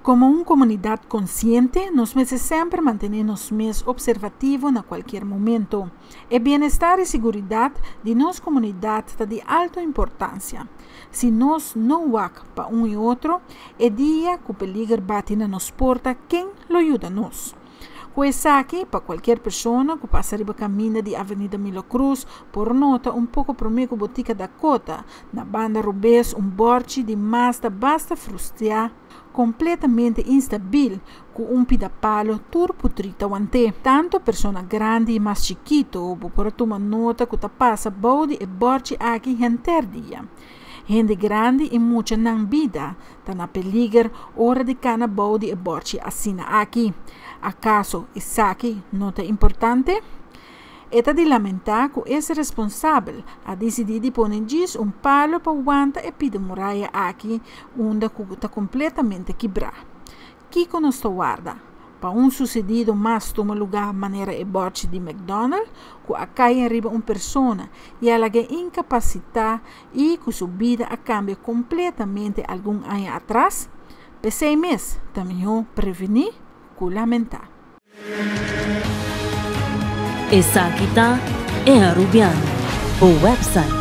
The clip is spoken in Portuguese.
Como uma comunidade consciente, nós meses sempre mantemos mais observativo na qualquer momento. O bem-estar e segurança de nossa comunidade está de alta importância. Se nós não vamos para um e outro, é dia que o perigo bate na nossa porta, quem lo ajuda nós? Coisa aqui para qualquer pessoa que passa riba caminho de Avenida Milo Cruz, por nota pouco promeco botica da Cota, na banda Rubens, borte de Mazda basta frustrar, completamente instável, com pidapalo turputrita wante. Tanto persona grande e mais chiquito, por tomar nota que passa bode e borte aqui enter dia. Gente grande e muita não vida, tá na peligro hora de cana bode e borte assina aqui. Acaso isso aqui não é importante? É de lamentar que esse responsável a decidir de pôr palo para aguentar e pedir muralha aqui, onde está completamente quebrada. Que nos guarda? Para sucedido mais toma lugar maneira e borte de McDonald's, que a cai arriba pessoa e ela é incapacitada e que sua vida a cambia completamente algum ano atrás, pensei mesmo, também prevenir que lamentar. Essa aqui é a Rubiano, o website